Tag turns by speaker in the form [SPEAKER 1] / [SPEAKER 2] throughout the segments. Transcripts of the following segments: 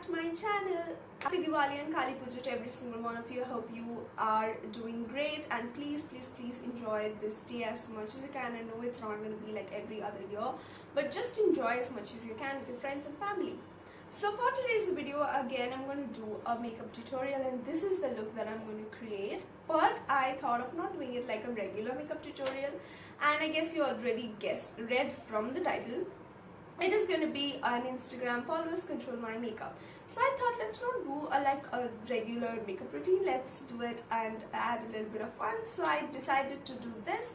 [SPEAKER 1] to my channel. Happy Diwali and Kali Puja to every single one of you. I hope you are doing great, and please enjoy this day as much as you can. I know it's not going to be like every other year, but just enjoy as much as you can with your friends and family. So for today's video, again I'm going to do a makeup tutorial, and this is the look that I'm going to create. But I thought of not doing it like a regular makeup tutorial, and I guess you already read from the title. It is going to be an Instagram followers control my makeup. So I thought, let's not do like a regular makeup routine, let's do it and add a little bit of fun. So I decided to do this,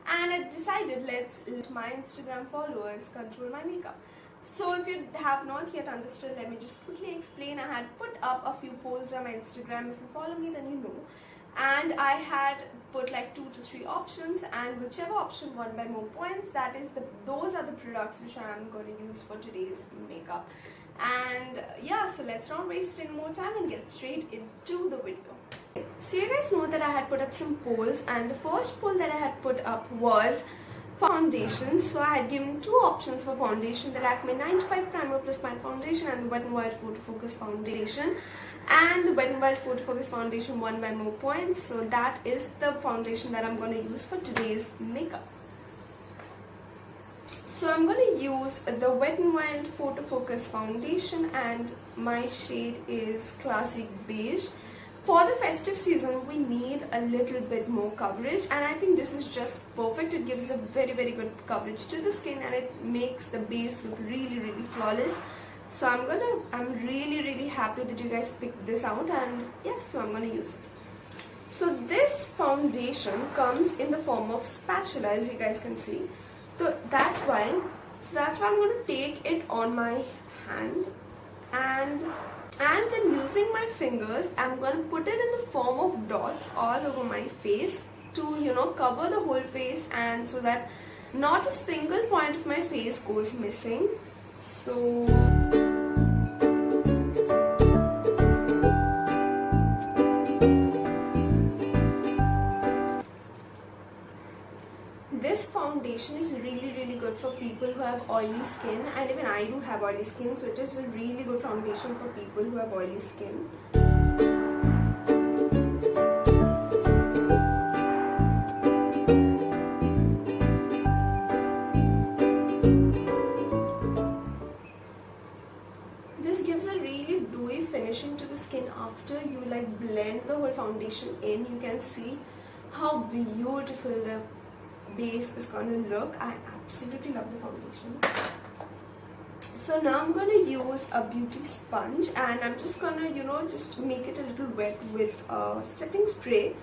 [SPEAKER 1] and I decided let's let my Instagram followers control my makeup. So if you have not yet understood, let me just quickly explain. I had put up a few polls on my Instagram. If you follow me, then you know. And I had put like 2 to 3 options, and whichever option won by more points, those are the products which I am going to use for today's makeup. And yeah, so let's not waste any more time and get straight into the video. So you guys know that I had put up some polls, and the first poll that I had put up was foundation. So I had given 2 options for foundation: the Lakme 95 Primer Plus Matte Foundation and the Wet n Wild Photo Focus Foundation. And the Wet n Wild Photo Focus Foundation won by more points, so that is the foundation that I'm going to use for today's makeup. So I'm going to use the Wet n Wild Photo Focus Foundation, and my shade is Classic Beige. For the festive season, we need a little bit more coverage, and I think this is just perfect. It gives a very good coverage to the skin, and it makes the base look really flawless. So I'm really happy that you guys picked this out, and yes, so I'm gonna use it. So this foundation comes in the form of spatula, as you guys can see. So that's why I'm gonna take it on my hand, and then using my fingers, I'm gonna put it in the form of dots all over my face to cover the whole face, and so that not a single point of my face goes missing. So this foundation is really good for people who have oily skin, and even I do have oily skin, so it is a really good foundation for people who have oily skin. This gives a really dewy finishing to the skin after you like blend the whole foundation in. You can see how beautiful the base is gonna look. I absolutely love the foundation. So now I'm gonna use a beauty sponge, and I'm just gonna just make it a little wet with setting spray.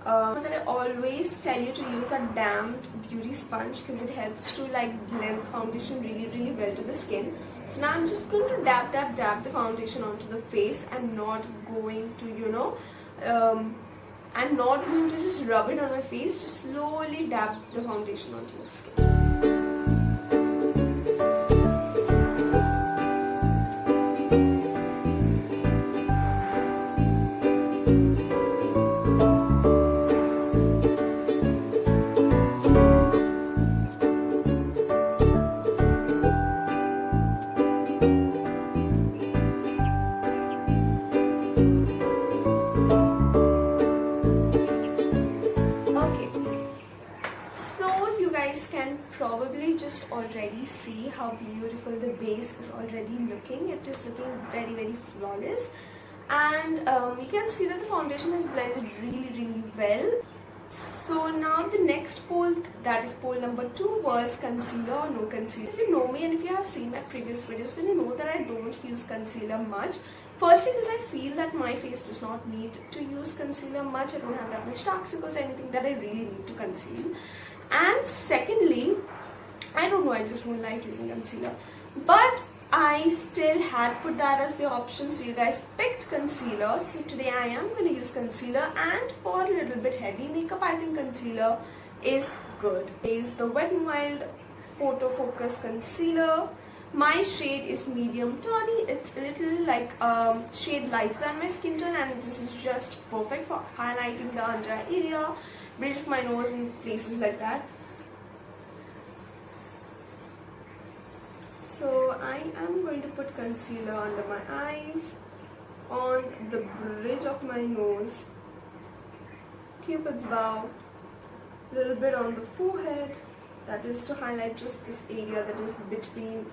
[SPEAKER 1] That I always tell you to use a damped beauty sponge, because it helps to like blend the foundation really well to the skin. So now I'm just going to dab the foundation onto the face, and not going to I'm not going to just rub it on my face, just slowly dab the foundation onto your skin. Probably just already see how beautiful the base is already looking. It is looking very flawless, and you can see that the foundation has blended really well. So now the next poll, that is poll number 2, was concealer or no concealer. If you know me and if you have seen my previous videos, then you know that I don't use concealer much. Firstly, because I feel that my face does not need to use concealer much. I don't have that much dark circles or anything that I really need to conceal. And secondly, I don't know, I just don't like using concealer, but I still had put that as the option, so you guys picked concealer. So today I am going to use concealer, and for a little bit heavy makeup, I think concealer is good. Is the Wet n Wild Photo Focus Concealer. My shade is medium tawny. It's a little like shade lighter than my skin tone, and this is just perfect for highlighting the under eye area, bridge of my nose, and places like that. So I am going to put concealer under my eyes, on the bridge of my nose, Cupid's bow, little bit on the forehead, that is to highlight just this area that is between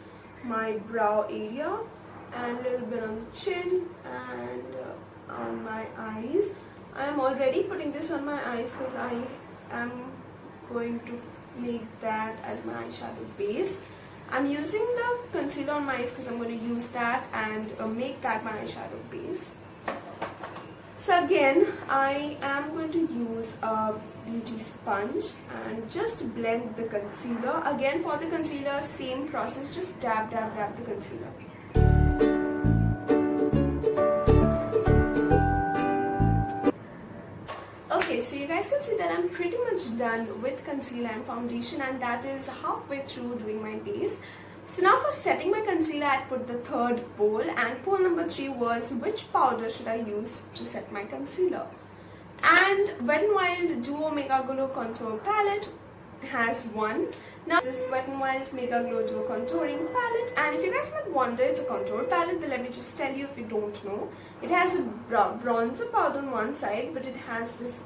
[SPEAKER 1] my brow area, and a little bit on the chin and on my eyes. I am already putting this on my eyes because I am going to make that as my eyeshadow base. I'm using the concealer on my eyes because I'm going to use that and make that my eyeshadow base. So again, I am going to use a beauty sponge and just blend the concealer. Again, for the concealer, same process, just dab the concealer. Okay, so you guys can see that I'm pretty much done with concealer and foundation, and that is halfway through doing my base. So now for setting my concealer, I put the third poll, and poll number 3 was which powder should I use to set my concealer. And Wet n Wild Duo Mega Glow Contour Palette has won. Now this Wet n Wild Mega Glow Duo Contouring Palette, and if you guys might wonder it's a contour palette, then let me just tell you if you don't know. It has a bronzer powder on one side, but it has this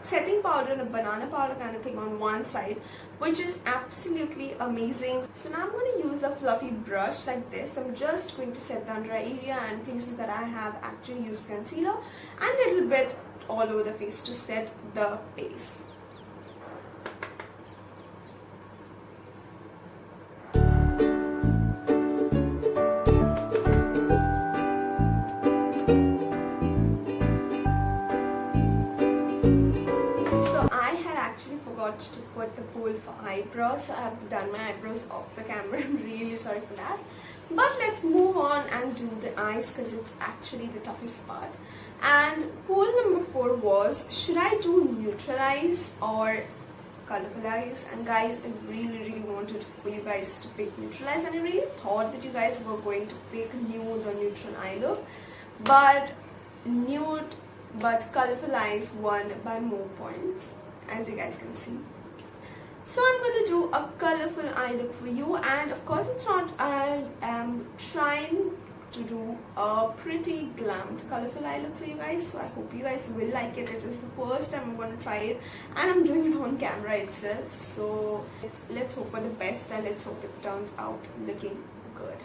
[SPEAKER 1] setting powder and a banana powder kind of thing on one side, which is absolutely amazing. So now I'm going to use a fluffy brush like this. I'm just going to set the under eye area and places that I have actually used concealer, and a little bit all over the face to set the base. To put the poll for eyebrows, so I have done my eyebrows off the camera. I'm really sorry for that, but let's move on and do the eyes because it's actually the toughest part. And poll number 4 was, should I do neutral eyes or colorful eyes? And guys, I really wanted for you guys to pick neutral eyes, and I really thought that you guys were going to pick nude or neutral eye look, but colorful eyes won by more points, as you guys can see. So I'm going to do a colorful eye look for you, and of course it's not, I am trying to do a pretty glammed colorful eye look for you guys, so I hope you guys will like it. It is the first time I'm going to try it, and I'm doing it on camera itself, so let's hope for the best and let's hope it turns out looking good.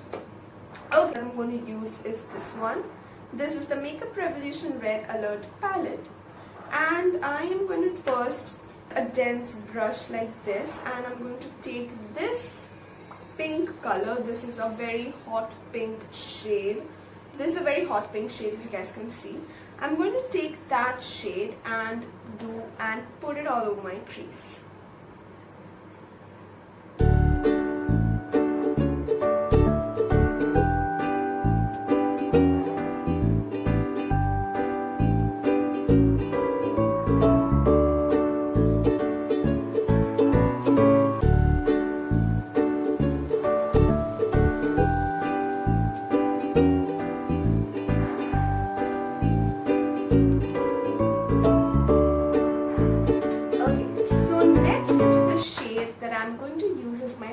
[SPEAKER 1] Okay, I'm going to use is this one. This is the Makeup Revolution Red Alert palette, and I am going to first a dense brush like this, and I'm going to take this pink color. This is a very hot pink shade. This is a very hot pink shade, as you guys can see. I'm going to take that shade and put it all over my crease.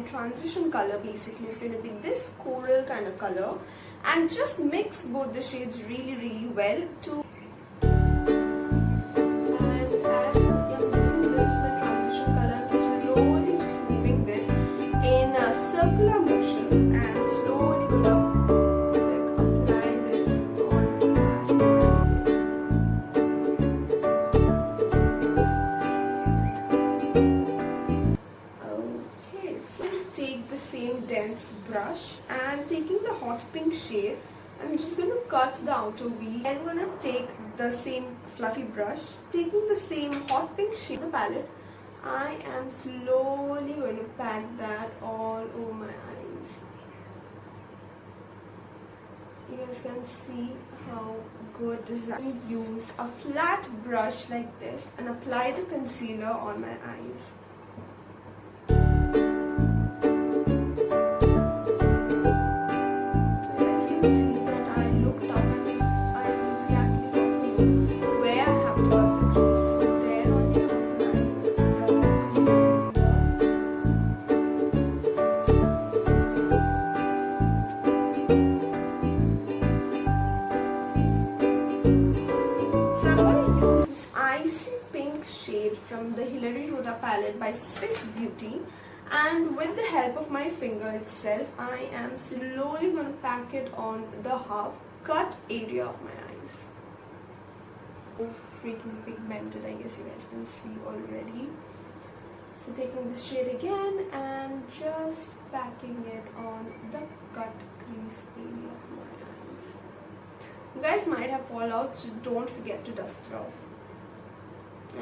[SPEAKER 1] Transition color basically is going to be this coral kind of color, and just mix both the shades really well to, and as I'm using this as my transition color, I'm slowly just moving this in circular motions and slowly going to apply this on dense brush, and taking the hot pink shade, I'm just going to cut the outer V, and I'm going to take the same fluffy brush, taking the same hot pink shade of the palette, I am slowly going to pack that all over my eyes. You guys can see how good this is. I use a flat brush like this and apply the concealer on my eyes. from the Hilary Rhoda palette by Swiss Beauty, and with the help of my finger itself, I am slowly going to pack it on the half cut area of my eyes. Oh, freaking pigmented, I guess you guys can see already. So taking this shade again and just packing it on the cut crease area of my eyes. You guys might have fallout, so don't forget to dust it off.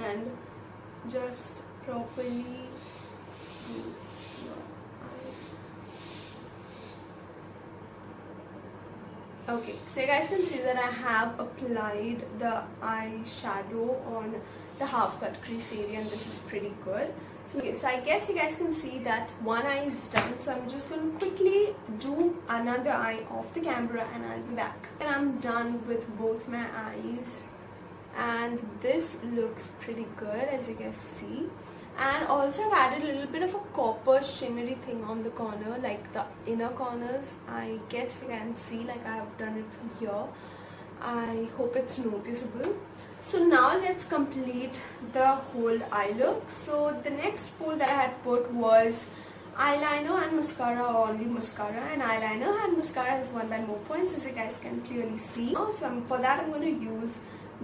[SPEAKER 1] And just properly do your eyes. Okay, so you guys can see that I have applied the eyeshadow on the half cut crease area, and this is pretty good. Okay, so I guess you guys can see that one eye is done, so I'm just going to quickly do another eye off the camera and I'll be back. And I'm done with both my eyes, and this looks pretty good, as you guys see. And also I've added a little bit of a copper shimmery thing on the corner, like the inner corners. I guess you can see, like I have done it from here. I hope it's noticeable. So now let's complete the whole eye look. So the next poll that I had put was eyeliner and mascara, or only mascara and eyeliner, and mascara has won by more points, as you guys can clearly see. So for that I'm going to use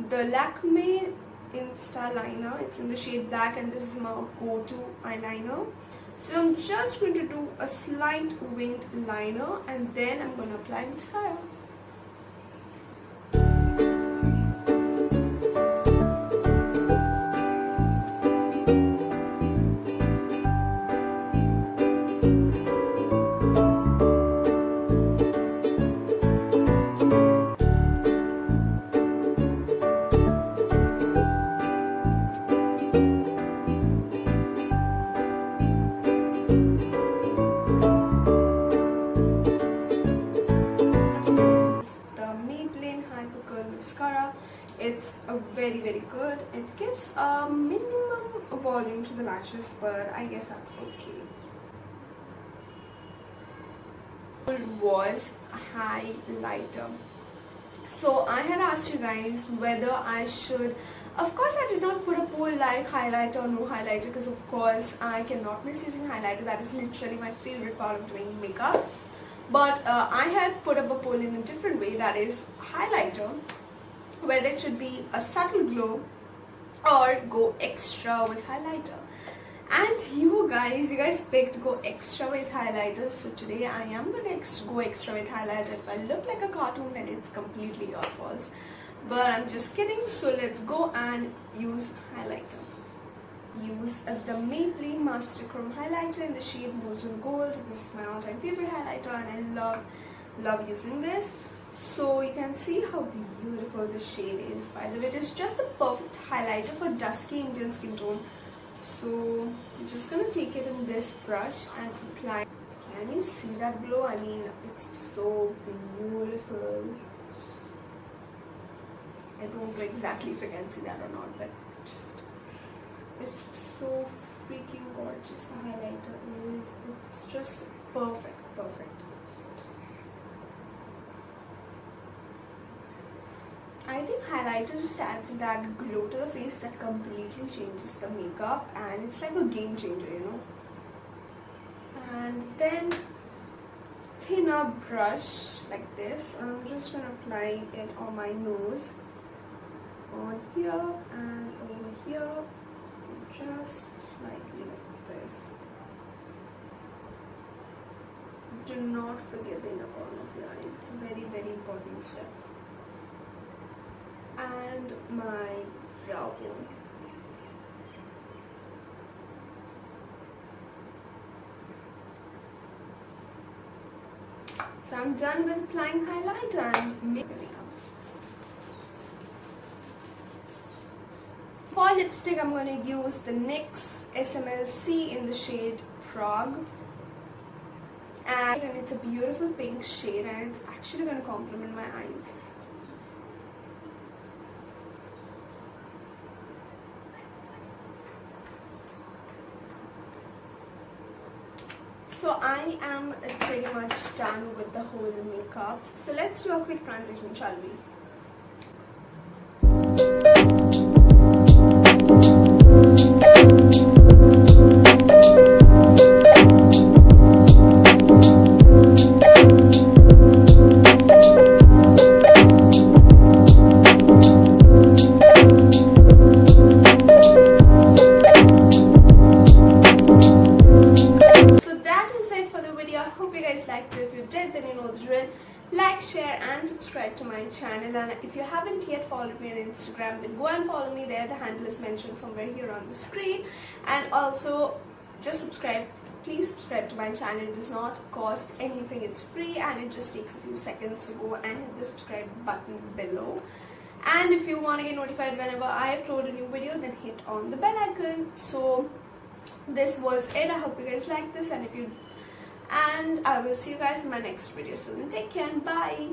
[SPEAKER 1] the Lakme Insta Liner. It's in the shade black, and this is my go-to eyeliner. So I'm just going to do a slight winged liner, and then I'm going to apply mascara. It's a very good. It gives a minimum volume to the lashes, but I guess that's okay. It was highlighter. So I had asked you guys whether I should, of course I did not put a poll like highlighter or no highlighter, because of course I cannot miss using highlighter. That is literally my favorite part of doing makeup. But I had put up a poll in a different way, that is highlighter, whether it should be a subtle glow or go extra with highlighter. And you guys picked go extra with highlighter. So today I am going to go extra with highlighter. If I look like a cartoon, then it's completely your fault. But I'm just kidding. So let's go and use highlighter. Use the Maybelline Master Chrome highlighter in the shade Molten Gold. This is my all-time favorite highlighter, and I love using this. So you can see how beautiful this shade is. By the way, it is just the perfect highlighter for dusky Indian skin tone. So I'm just gonna take it in this brush and apply. Can you see that glow? I mean, it's so beautiful. I don't know exactly if you can see that or not, but it's so freaking gorgeous. The highlighter is, it's just perfect. I think highlighter just adds that glow to the face that completely changes the makeup, and it's like a game changer, you know. And then thinner brush like this, I'm just going to apply it on my nose, on here and over here, just slightly like this. Do not forget the inner corner of your eyes. It's a very important step. And my brow bone. So I'm done with applying highlighter and making makeup. For lipstick, I'm going to use the NYX SMLC in the shade Prague. And it's a beautiful pink shade, and it's actually going to complement my eyes. So I am pretty much done with the whole makeup. So let's do a quick transition, shall we? share and subscribe to my channel. And if you haven't yet followed me on Instagram, then go and follow me there. The handle is mentioned somewhere here on the screen. And also just subscribe. Please subscribe to my channel. It does not cost anything. It's free and it just takes a few seconds. So go and hit the subscribe button below. And if you want to get notified whenever I upload a new video, then hit on the bell icon. So this was it. I hope you guys like this, and I will see you guys in my next video. So then take care and bye.